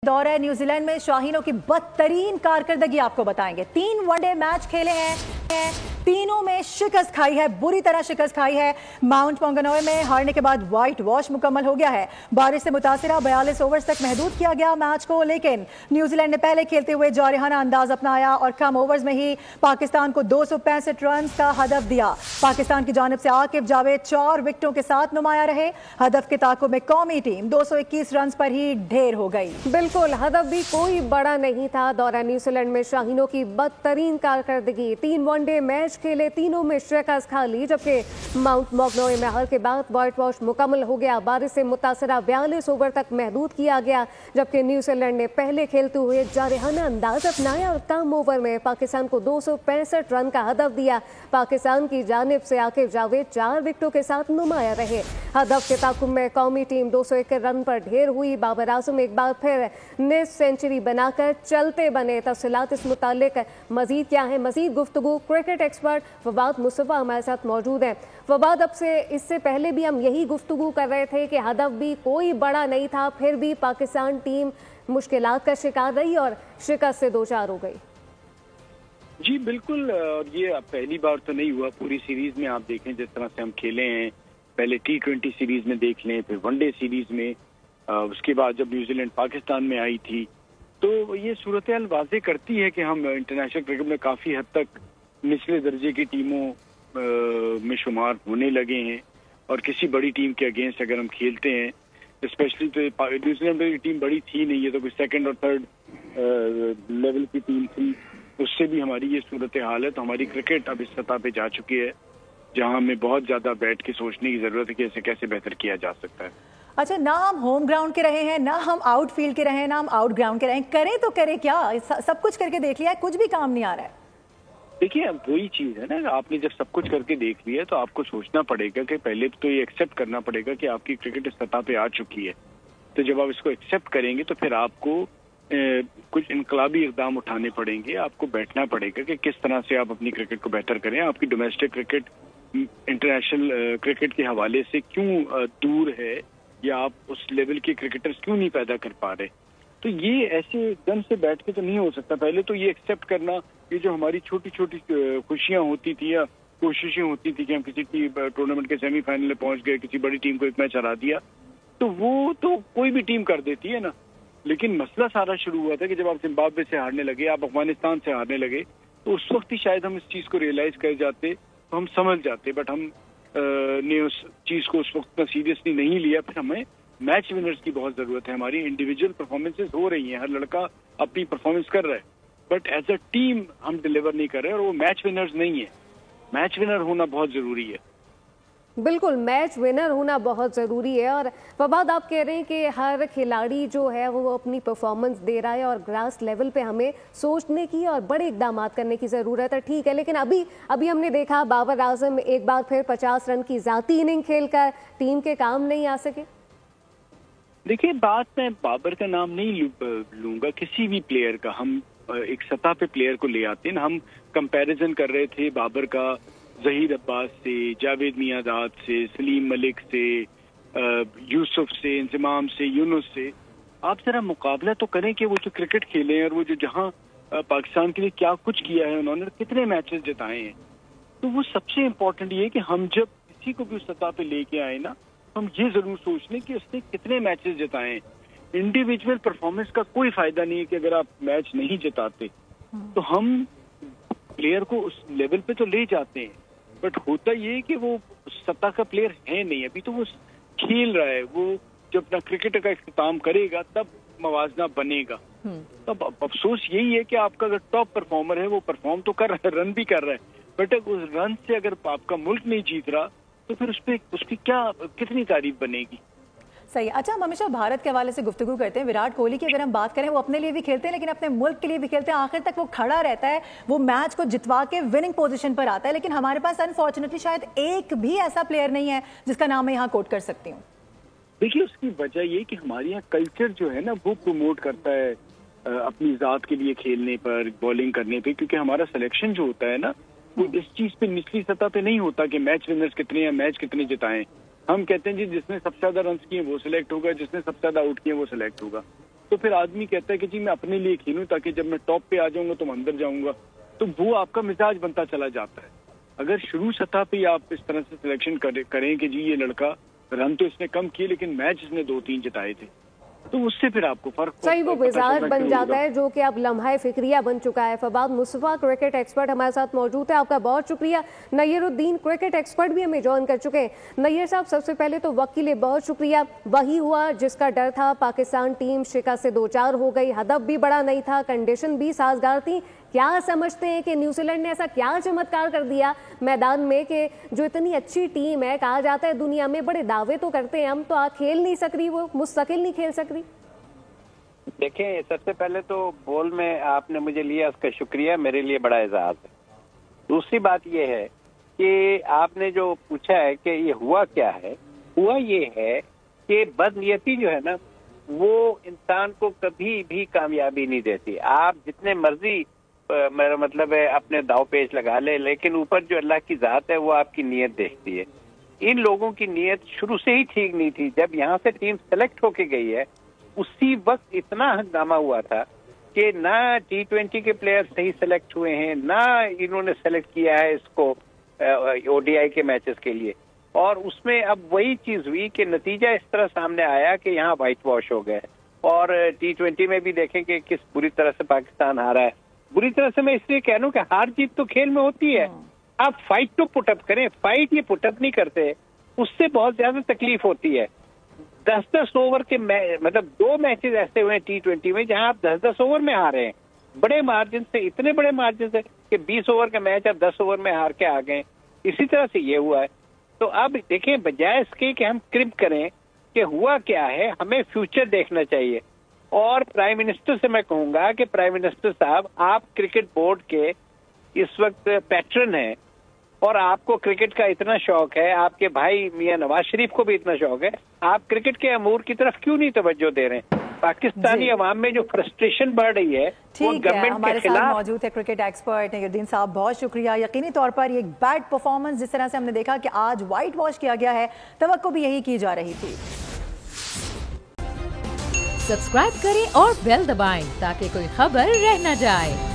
दौर है न्यूजीलैंड में शाहीनों की बदतरीन कारकर्दगी आपको बताएंगे। 3 वनडे मैच खेले हैं, तीनों में शिकस्त खाई है, बुरी तरह शिकस्त खाई है। माउंट मॉन्गनोई में हारने के बाद व्हाइट वॉश मुकम्मल हो गया है। बारिश से मुतासिरा 42 ओवर्स तक महदूद किया गया मैच को, लेकिन न्यूजीलैंड ने पहले खेलते हुए जारहाना अंदाज अपनाया और कम ओवर्स में ही पाकिस्तान को 265 रन का हदफ दिया। पाकिस्तान की जानिब से आकिब जावेद 4 विकेटों के साथ नुमाया रहे। हदफ के ताकुब में कौमी टीम 221 रन पर ही ढेर हो गई। बिल्कुल, हदफ भी कोई बड़ा नहीं था। दौरा न्यूजीलैंड में शाहीनों की बदतरीन कारकर्दगी। 3 वनडे मैच खेले, तीनों में शिकस्त खा ली, जबकि माउंट मॉन्गनोई में हार के बाद व्हाइट वॉश मुकम्मल हो गया। बारिश से मुतासरा 42 ओवर तक महदूद किया गया, जबकि न्यूजीलैंड ने पहले खेलते हुए जारहाना अंदाज अपनाया और कम ओवर में पाकिस्तान को 265 रन का हदफ दिया। पाकिस्तान की जानिब से आकिब जावेद 4 विकेटों के साथ नुमाया रहे। हदफ के ताकुब में कौमी टीम 201 रन पर ढेर हुई। बाबर आजम एक बार फिर निस सेंचुरी बनाकर चलते बने। तफसीलात इस मुतालिक मजीद क्या है, मजीद गुफ्तगू क्रिकेट एक्सपर्ट फवाद मुस्तफा हमारे साथ मौजूद हैं। फवाद, अब से इससे पहले भी हम यही गुफ्तगू कर रहे थे कि हदफ भी कोई बड़ा नहीं था, फिर भी पाकिस्तान टीम मुश्किलात का शिकार रही और शिकस्त से दो चार हो गई। जी बिल्कुल, और ये पहली बार तो नहीं हुआ। पूरी सीरीज में आप देखें जिस तरह से हम खेले हैं, पहले T20 सीरीज में देख लें, फिर वनडे सीरीज में, उसके बाद जब न्यूजीलैंड पाकिस्तान में आई थी, तो ये सूरत हाल वाज़ेह करती है कि हम इंटरनेशनल क्रिकेट में काफ़ी हद तक निचले दर्जे की टीमों में शुमार होने लगे हैं। और किसी बड़ी टीम के अगेंस्ट अगर हम खेलते हैं, स्पेशली तो न्यूजीलैंड की टीम बड़ी थी नहीं, ये तो कोई सेकंड और थर्ड लेवल की टीम थी, उससे भी हमारी ये सूरत हाल है। तो हमारी क्रिकेट अब इस सतह पे जा चुकी है जहां हमें बहुत ज्यादा बैठ के सोचने की जरूरत है कि इसे कैसे बेहतर किया जा सकता है। अच्छा, ना हम होम ग्राउंड के रहे हैं, ना हम आउटफील्ड के रहे हैं, ना हम आउट ग्राउंड के रहे हैं, करें तो करें क्या? सब कुछ करके देख लिया है, कुछ भी काम नहीं आ रहा है। देखिए, अब वही चीज है ना, आपने जब सब कुछ करके देख लिया तो आपको सोचना पड़ेगा कि पहले तो ये एक्सेप्ट करना पड़ेगा कि आपकी क्रिकेट इस सतह पे आ चुकी है। तो जब आप इसको एक्सेप्ट करेंगे तो फिर आपको कुछ इनकलाबी इकदाम उठाने पड़ेंगे। आपको बैठना पड़ेगा कि किस तरह से आप अपनी क्रिकेट को बेहतर करें। आपकी डोमेस्टिक क्रिकेट इंटरनेशनल क्रिकेट के हवाले से क्यों दूर है, या आप उस लेवल के क्रिकेटर्स क्यों नहीं पैदा कर पा रहे। तो ये ऐसे एकदम से बैठ के तो नहीं हो सकता। पहले तो ये एक्सेप्ट करना, ये जो हमारी छोटी छोटी खुशियां होती थी या कोशिशें होती थी कि हम किसी टूर्नामेंट के सेमीफाइनल में पहुंच गए, किसी बड़ी टीम को एक मैच हरा दिया, तो वो तो कोई भी टीम कर देती है ना। लेकिन मसला सारा शुरू हुआ था कि जब आप जिम्बाब्वे से हारने लगे, आप अफगानिस्तान से हारने लगे, तो उस वक्त ही शायद हम इस चीज को रियलाइज कर जाते, तो हम समझ जाते। बट हम ने उस चीज को उस वक्त सीरियसली नहीं लिया। फिर हमें मैच विनर्स की बहुत जरूरत है। हमारी इंडिविजुअल परफॉर्मेंसेस हो रही हैं, हर लड़का अपनी परफॉर्मेंस कर रहा है, बट एज अ टीम हम डिलीवर नहीं कर रहे, और वो मैच विनर्स नहीं है। मैच विनर होना बहुत जरूरी है। बिल्कुल, मैच विनर होना बहुत ज़रूरी है। और फवाद, आप कह रहे हैं कि हर खिलाड़ी जो है वो अपनी परफॉर्मेंस दे रहा है और ग्रास लेवल पे हमें सोचने की और बड़े इकदाम करने की ज़रूरत है, ठीक है। लेकिन अभी हमने देखा बाबर आजम एक बार फिर 50 रन की ज़ाती इनिंग खेलकर टीम के काम नहीं आ सके। देखिए, बात मैं बाबर का नाम नहीं लूंगा, किसी भी प्लेयर का। हम एक सतह पे प्लेयर को ले आते हैं ना। हम कंपैरिजन कर रहे थे बाबर का जहीर अब्बास से, जावेद मियांदाद से, सलीम मलिक से, यूसुफ से, इंजमाम से, यूनुस से। आप जरा मुकाबला तो करें कि वो जो क्रिकेट खेले हैं और वो जो जहां पाकिस्तान के लिए क्या कुछ किया है उन्होंने, कितने मैचेस जिताए हैं। तो वो सबसे इम्पोर्टेंट ये है कि हम जब किसी को भी उस सतह पे लेके आए ना, हम ये जरूर सोच लें कि उसने कितने मैचेस जिताए हैं। इंडिविजुअल परफॉर्मेंस का कोई फायदा नहीं है कि अगर आप मैच नहीं जिताते। तो हम प्लेयर को उस लेवल पे तो ले जाते हैं, बट होता ये है कि वो सत्ता का प्लेयर है नहीं। अभी तो वो खेल रहा है। वो जब अपना क्रिकेट का इख्तिताम करेगा तब मवाजना बनेगा। तब अफसोस यही है कि आपका अगर टॉप परफॉर्मर है, वो परफॉर्म तो कर रहा है, रन भी कर रहा है, बट उस रन से अगर आपका मुल्क नहीं जीत रहा तो फिर उसकी कितनी तारीफ बनेगी। सही। अच्छा, हम हमेशा भारत के हवाले से गुफ्तगू करते हैं। विराट कोहली की अगर हम बात करें, वो अपने लिए भी खेलते हैं लेकिन अपने मुल्क के लिए भी खेलते हैं। आखिर तक वो खड़ा रहता है, वो मैच को जितवा के विनिंग पोजीशन पर आता है। लेकिन हमारे पास अनफॉर्चुनेटली शायद एक भी ऐसा प्लेयर नहीं है जिसका नाम मैं यहाँ कोट कर सकती हूँ। देखिए, उसकी वजह ये कि हमारे यहाँ कल्चर जो है ना, वो प्रमोट करता है अपनी जात के लिए खेलने पर, बॉलिंग करने पे। क्योंकि हमारा सिलेक्शन जो होता है ना, वो इस चीज पे निचली सतह पे नहीं होता कि मैच विनर्स कितने हैं, मैच कितने जिताएं। हम कहते हैं जी जिसने सबसे ज्यादा रन किए वो सिलेक्ट होगा, जिसने सबसे ज्यादा आउट किए वो सिलेक्ट होगा। तो फिर आदमी कहता है कि जी मैं अपने लिए खेलूं ताकि जब मैं टॉप पे आ जाऊंगा तो मैं अंदर जाऊंगा, तो वो आपका मिजाज बनता चला जाता है। अगर शुरू सतह पे आप इस तरह से सिलेक्शन करें कि जी ये लड़का रन तो इसने कम किए लेकिन मैच इसने 2-3 जिताए थे, तो उससे फिर आपको फर्क सही वो मिजाज बन जाता है जो कि अब लम्हा फिक्रिया बन चुका है। फवाद मुस्तफा क्रिकेट एक्सपर्ट हमारे साथ मौजूद है, आपका बहुत शुक्रिया। नय्यरुद्दीन क्रिकेट एक्सपर्ट भी हमें ज्वाइन कर चुके हैं। नय्यर साहब, सबसे पहले तो वक्त के लिए बहुत शुक्रिया। वही हुआ जिसका डर था, पाकिस्तान टीम शिकस्त से 2-4 हो गई, हदफ भी बड़ा नहीं था, कंडीशन भी साजगार थी। क्या समझते हैं कि न्यूजीलैंड ने ऐसा क्या चमत्कार कर दिया मैदान में कि जो इतनी अच्छी टीम है, कहा जाता है दुनिया में बड़े दावे तो करते हैं हम, तो खेल नहीं सक रही, वो मुस्तकिल नहीं खेल सक रही? देखें, सबसे पहले तो बॉल में आपने मुझे लिया, उसका शुक्रिया, मेरे लिए बड़ा एजाज है। दूसरी बात यह है कि आपने जो पूछा है कि ये हुआ क्या है, हुआ ये है कि बदनीयती जो है ना वो इंसान को कभी भी कामयाबी नहीं देती। आप जितने मर्जी मेरा मतलब है अपने दाव पेच लगा ले, लेकिन ऊपर जो अल्लाह की जात है वो आपकी नीयत देखती है। इन लोगों की नीयत शुरू से ही ठीक नहीं थी। जब यहाँ से टीम सेलेक्ट होके गई है उसी वक्त इतना हंगामा हुआ था कि ना T20 के प्लेयर सही सेलेक्ट हुए हैं, ना इन्होंने सेलेक्ट किया है इसको ODI के मैचेस के लिए। और उसमें अब वही चीज हुई कि नतीजा इस तरह सामने आया कि यहाँ व्हाइट वॉश हो गए। और T20 में भी देखें कि किस बुरी तरह से पाकिस्तान हारा है। बुरी तरह से मैं इसलिए कह रहा हूँ कि हार जीत तो खेल में होती है, आप फाइट तो पुटअप करें। फाइट ये पुटअप नहीं करते, उससे बहुत ज्यादा तकलीफ होती है। 10-10 ओवर के मतलब 2 मैचेस ऐसे हुए T20 में जहां आप 10-10 ओवर में हारे हैं, बड़े मार्जिन से, इतने बड़े मार्जिन से कि 20 ओवर का मैच आप 10 ओवर में हार के आ गए। इसी तरह से ये हुआ है। तो अब देखें, बजाय इसके कि हम क्रिप करें कि हुआ क्या है, हमें फ्यूचर देखना चाहिए। और प्राइम मिनिस्टर से मैं कहूंगा कि प्राइम मिनिस्टर साहब, आप क्रिकेट बोर्ड के इस वक्त पैट्रन हैं और आपको क्रिकेट का इतना शौक है, आपके भाई मियां नवाज शरीफ को भी इतना शौक है, आप क्रिकेट के अमूर की तरफ क्यों नहीं तवज्जो दे रहे हैं? पाकिस्तानी अवाम में जो फ्रस्ट्रेशन बढ़ रही है वो गवर्नमेंट के खिलाफ। मौजूद है क्रिकेट एक्सपर्ट नय्यरुद्दीन साहब, बहुत शुक्रिया। यकीनी तौर पर ये बैड परफॉर्मेंस जिस तरह से हमने देखा कि आज व्हाइट वॉश किया गया है, तवक्को भी यही की जा रही थी। सब्सक्राइब करें और बेल दबाएं ताकि कोई खबर रह न जाए।